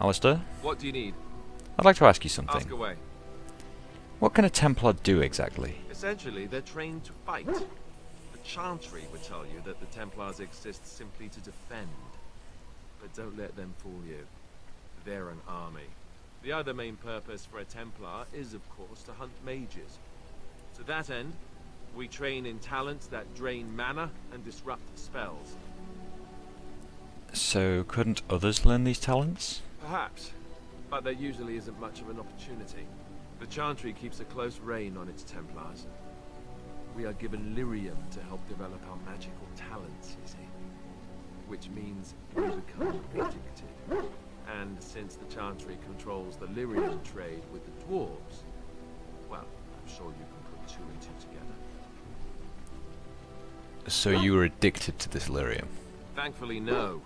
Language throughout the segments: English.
Alistair, What do you need? I'd like to ask you something. Ask away. What can a Templar do exactly? Essentially, they're trained to fight. The Chantry would tell you that the Templars exist simply to defend. But don't let them fool you. They're an army. The other main purpose for a Templar is, of course, to hunt mages. To that end, we train in talents that drain mana and disrupt spells. So, couldn't others learn these talents? Perhaps, but there usually isn't much of an opportunity. The Chantry keeps a close rein on its Templars. We are given lyrium to help develop our magical talents, you see. Which means we become addicted. And since the Chantry controls the lyrium trade with the dwarves, well, I'm sure you can put two and two together. So you were addicted to this lyrium? Thankfully, no.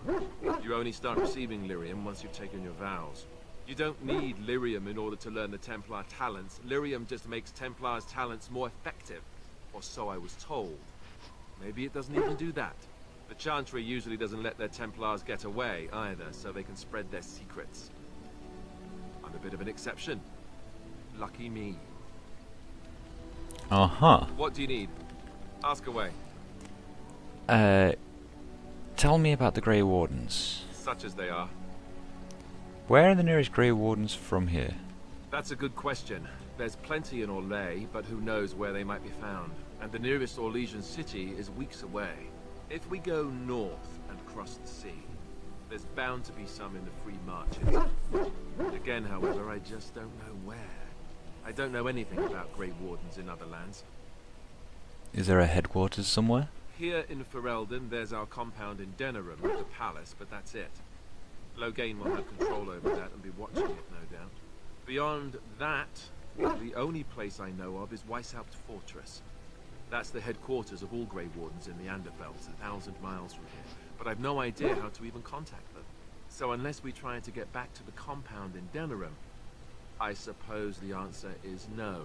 You only start receiving lyrium once you've taken your vows. You don't need lyrium in order to learn the Templar talents. Lyrium just makes Templars' talents more effective. Or so I was told. Maybe it doesn't even do that. The Chantry usually doesn't let their Templars get away either, so they can spread their secrets. I'm a bit of an exception. Lucky me. Uh-huh. What do you need? Ask away. Tell me about the Grey Wardens. Such as they are. Where are the nearest Grey Wardens from here? That's a good question. There's plenty in Orlais, but who knows where they might be found. And the nearest Orlesian city is weeks away. If we go north and cross the sea, there's bound to be some in the free marches. Again, however, I just don't know where. I don't know anything about Grey Wardens in other lands. Is there a headquarters somewhere? Here in Ferelden, there's our compound in Denerim, the palace, but that's it. Loghain will have control over that and be watching it, no doubt. Beyond that, the only place I know of is Weishaupt Fortress. That's the headquarters of all Grey Wardens in the Anderfelds, 1,000 miles from here. But I've no idea how to even contact them. So unless we try to get back to the compound in Denerim, I suppose the answer is no.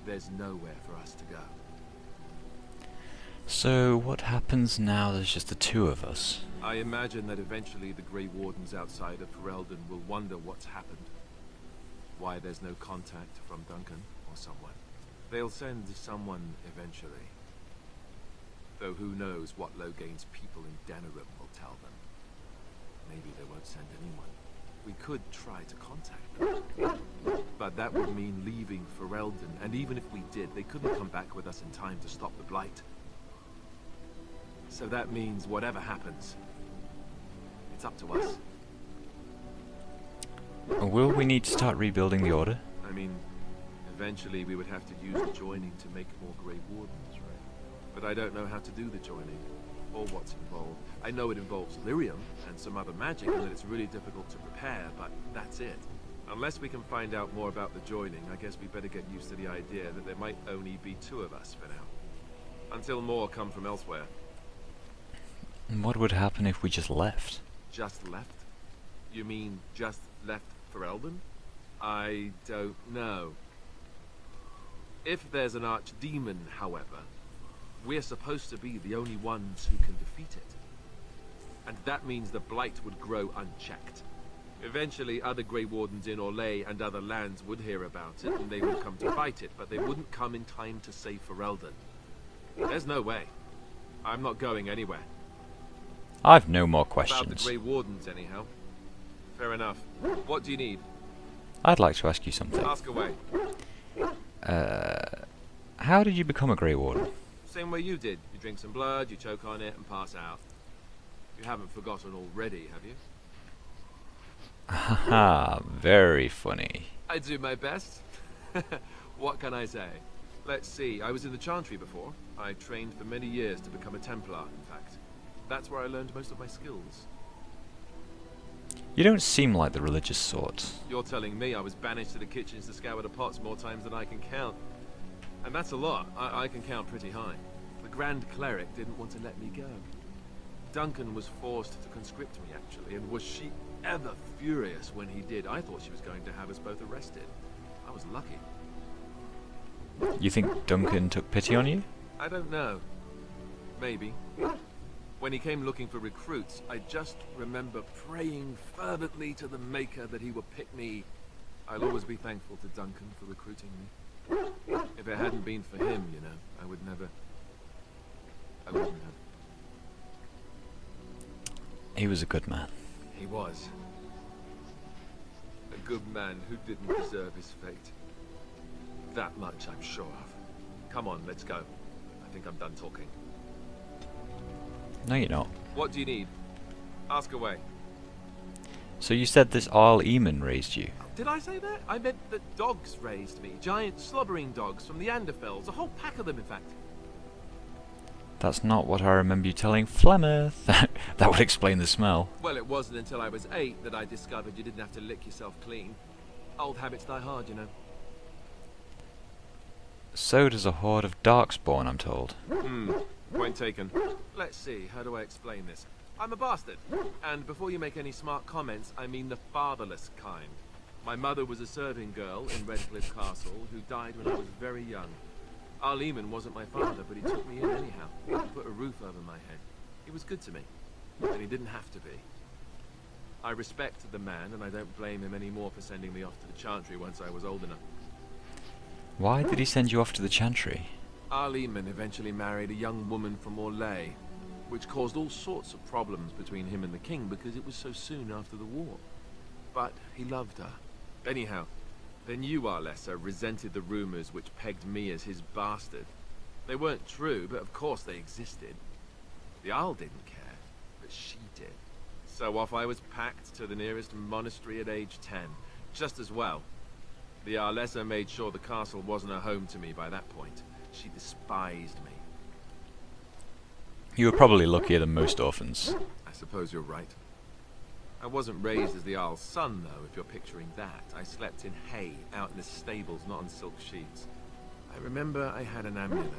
There's nowhere for us to go. So, what happens now there's just the two of us? I imagine that eventually the Grey Wardens outside of Ferelden will wonder what's happened. Why there's no contact from Duncan or someone. They'll send someone eventually. Though who knows what Loghain's people in Denerim will tell them. Maybe they won't send anyone. We could try to contact them. But that would mean leaving Ferelden, and even if we did, they couldn't come back with us in time to stop the Blight. So that means whatever happens, it's up to us. Will we need to start rebuilding the Order? I mean, eventually we would have to use the joining to make more Grey Wardens, right? But I don't know how to do the joining, or what's involved. I know it involves lyrium and some other magic, and that it's really difficult to prepare, but that's it. Unless we can find out more about the joining, I guess we better get used to the idea that there might only be two of us for now. Until more come from elsewhere. And what would happen if we just left? Just left? You mean just left Ferelden? I don't know. If there's an archdemon, however, we're supposed to be the only ones who can defeat it. And that means the Blight would grow unchecked. Eventually, other Grey Wardens in Orlais and other lands would hear about it, and they would come to fight it, but they wouldn't come in time to save Ferelden. There's no way. I'm not going anywhere. I've no more About the questions. Grey Wardens, anyhow. Fair enough. What do you need? I'd like to ask you something. Ask away. How did you become a Grey Warden? Same way you did. You drink some blood, you choke on it, and pass out. You haven't forgotten already, have you? Haha, very funny. I do my best. What can I say? Let's see, I was in the Chantry before. I trained for many years to become a Templar, in fact. That's where I learned most of my skills. You don't seem like the religious sort. You're telling me I was banished to the kitchens to scour the pots more times than I can count. And that's a lot. I can count pretty high. The Grand Cleric didn't want to let me go. Duncan was forced to conscript me, actually, and was she ever furious when he did. I thought she was going to have us both arrested. I was lucky. You think Duncan took pity on you? I don't know. Maybe. When he came looking for recruits, I just remember praying fervently to the Maker that he would pick me. I'll always be thankful to Duncan for recruiting me. If it hadn't been for him, you know, I wouldn't have. He was a good man. He was. A good man who didn't deserve his fate. That much I'm sure of. Come on, let's go. I think I'm done talking. No, you're not. What do you need? Ask away. So you said this Arl Eamon raised you? Did I say that? I meant that dogs raised me. Giant slobbering dogs from the Anderfells. A whole pack of them, in fact. That's not what I remember you telling Flemeth. That would explain the smell. Well, it wasn't until I was 8 that I discovered you didn't have to lick yourself clean. Old habits die hard, you know. So does a horde of darkspawn, I'm told. Point taken. Let's see, how do I explain this? I'm a bastard. And before you make any smart comments, I mean the fatherless kind. My mother was a serving girl in Redcliffe Castle who died when I was very young. Arl Eamon wasn't my father, but he took me in anyhow. He put a roof over my head. He was good to me. And he didn't have to be. I respect the man, and I don't blame him anymore for sending me off to the Chantry once I was old enough. Why did he send you off to the Chantry? Arl Eamon eventually married a young woman from Orlais, which caused all sorts of problems between him and the king because it was so soon after the war. But he loved her. Anyhow, then you, Arlessa, resented the rumors which pegged me as his bastard. They weren't true, but of course they existed. The Arl didn't care, but she did. So off I was packed to the nearest monastery at age 10, just as well. The Arlessa made sure the castle wasn't a home to me by that point. She despised me. You were probably luckier than most orphans. I suppose you're right. I wasn't raised as the Arl's son, though, if you're picturing that. I slept in hay, out in the stables, not on silk sheets. I remember I had an amulet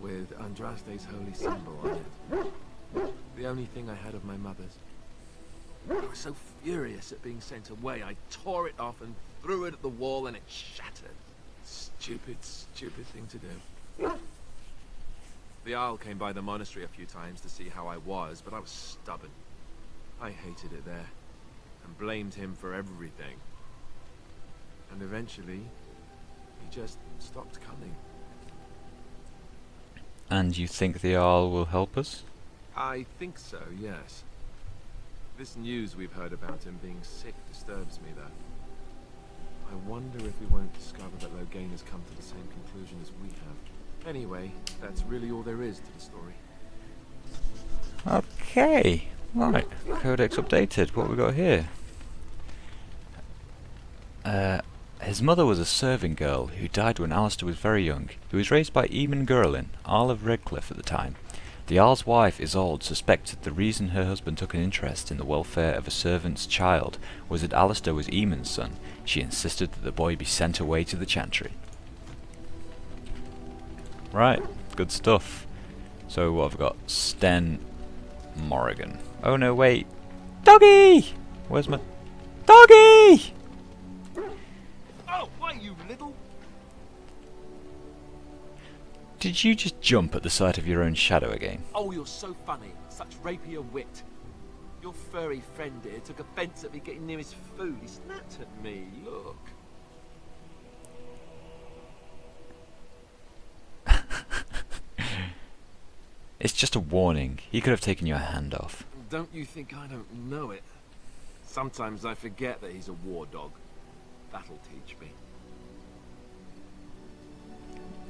with Andraste's holy symbol on it. The only thing I had of my mother's. I was so furious at being sent away, I tore it off and threw it at the wall and it shattered. Stupid, stupid thing to do. The Arl came by the monastery a few times to see how I was, but I was stubborn. I hated it there, and blamed him for everything. And eventually, he just stopped coming. And you think the Arl will help us? I think so, yes. This news we've heard about him being sick disturbs me, though. I wonder if we won't discover that Loghain has come to the same conclusion as we have. Anyway, that's really all there is to the story. Okay. Right. Codex updated. What we got here? His mother was a serving girl who died when Alistair was very young. He was raised by Eamon Gurlin, Arl of Redcliffe at the time. The Arl's wife, Isolde, suspected the reason her husband took an interest in the welfare of a servant's child was that Alistair was Eamon's son. She insisted that the boy be sent away to the Chantry. Right, good stuff. So what have we got? Sten Morrigan. Oh no, wait. Doggy! Where's my... Doggy! Oh, why, you little... Did you just jump at the sight of your own shadow again? Oh, you're so funny. Such rapier wit. Your furry friend here took offence at me getting near his food. He snapped at me. Look. It's just a warning. He could have taken your hand off. Don't you think I don't know it? Sometimes I forget that he's a war dog. That'll teach me.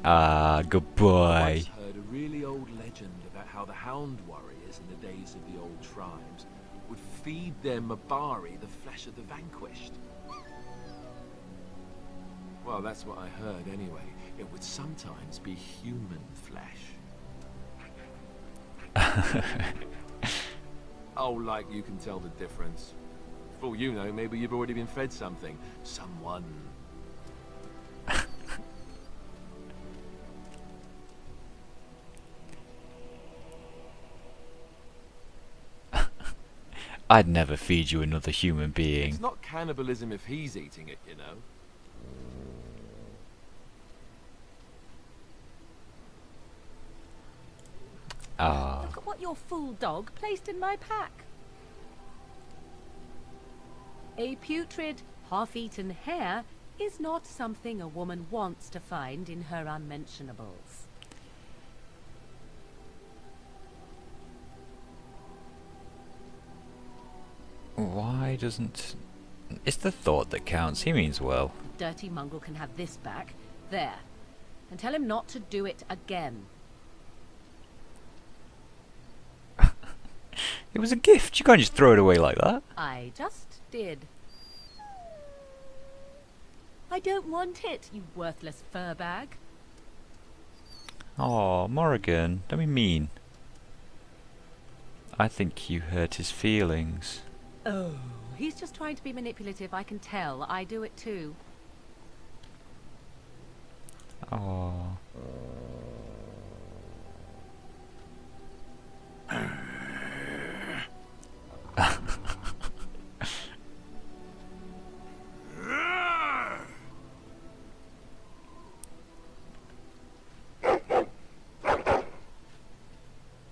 Ah, good I boy. once heard a really old legend about how the hound warriors in the days of the old tribes would feed their Mabari the flesh of the vanquished. Well, that's what I heard anyway. It would sometimes be human flesh. Oh, like you can tell the difference. For all you know, maybe you've already been fed something. Someone. I'd never feed you another human being. It's not cannibalism if he's eating it, you know. Ah. Look at what your fool dog placed in my pack. A putrid, half-eaten hare is not something a woman wants to find in her unmentionables. Why doesn't... It's the thought that counts. He means well. Dirty mongrel can have this back. There. And tell him not to do it again. It was a gift. You can't just throw it away like that. I just did. I don't want it, you worthless fur bag. Oh, Morrigan, don't be mean. I think you hurt his feelings. Oh, he's just trying to be manipulative, I can tell. I do it too. Oh.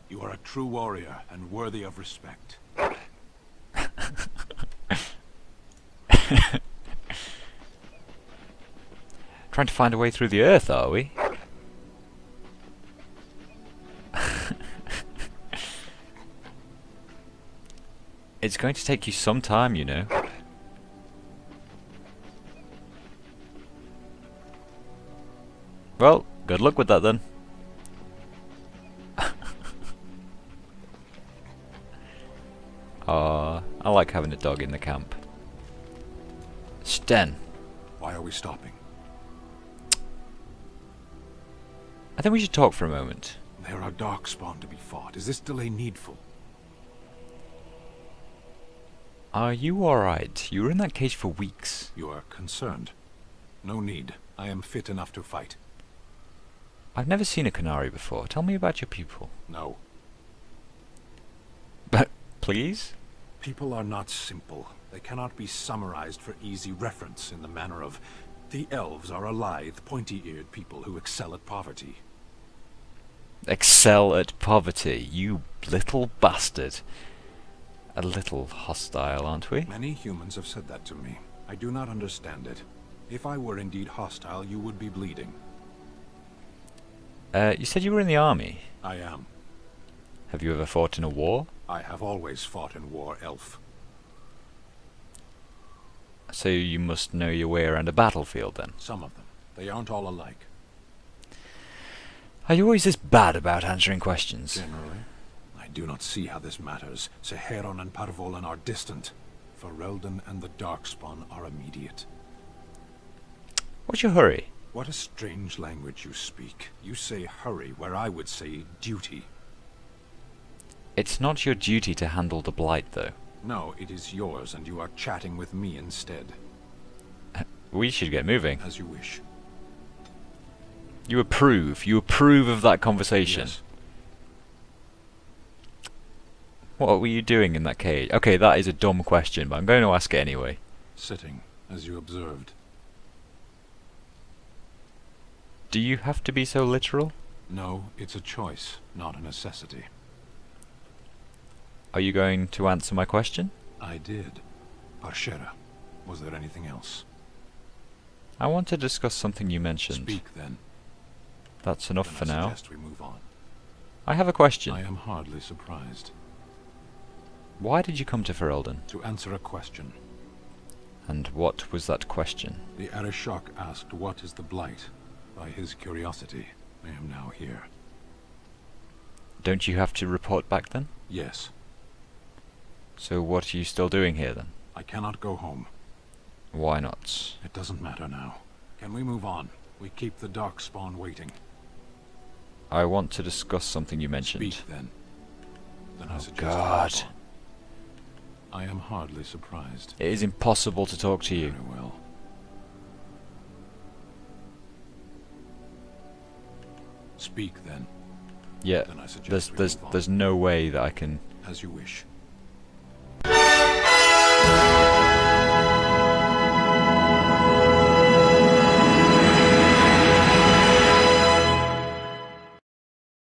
You are a true warrior and worthy of respect. Trying to find a way through the earth, are we? It's going to take you some time, you know. Well, good luck with that then. I like having a dog in the camp. Sten. Why are we stopping? I think we should talk for a moment. There are darkspawn to be fought. Is this delay needful? Are you alright? You were in that cage for weeks. You are concerned. No need. I am fit enough to fight. I've never seen a canary before. Tell me about your people. No. But, please? People are not simple. They cannot be summarized for easy reference in the manner of... The elves are a lithe, pointy-eared people who excel at poverty. Excel at poverty, you little bastard. A little hostile, aren't we? Many humans have said that to me. I do not understand it. If I were indeed hostile, you would be bleeding. You said you were in the army. I am. Have you ever fought in a war? I have always fought in war, elf. So you must know your way around a battlefield then? Some of them. They aren't all alike. Are you always this bad about answering questions? Generally. I do not see how this matters. Seheron and Parvolan are distant. Ferelden and the Darkspawn are immediate. What's your hurry? What a strange language you speak. You say hurry where I would say duty. It's not your duty to handle the blight, though. No, it is yours, and you are chatting with me instead. We should get moving. As you wish. You approve of that conversation? Yes. What were you doing in that cage? Okay, that is a dumb question, but I'm going to ask it anyway. Sitting, as you observed. Do you have to be so literal? No, it's a choice, not a necessity. Are you going to answer my question? I did. Parshera, was there anything else? I want to discuss something you mentioned. Speak then. That's enough for Then I now. suggest we move on. I have a question. I am hardly surprised. Why did you come to Ferelden? To answer a question. And what was that question? The Arishok asked what is the Blight. By his curiosity, I am now here. Don't you have to report back then? Yes. So what are you still doing here then? I cannot go home. Why not? It doesn't matter now. Can we move on? We keep the Darkspawn waiting. I want to discuss something you mentioned. Speak then. Then I Oh suggest God. we move on. I am hardly surprised. It is impossible to talk to you. Very well. Speak then. Yeah, Then I suggest we move on. there's no way that I can... As you wish.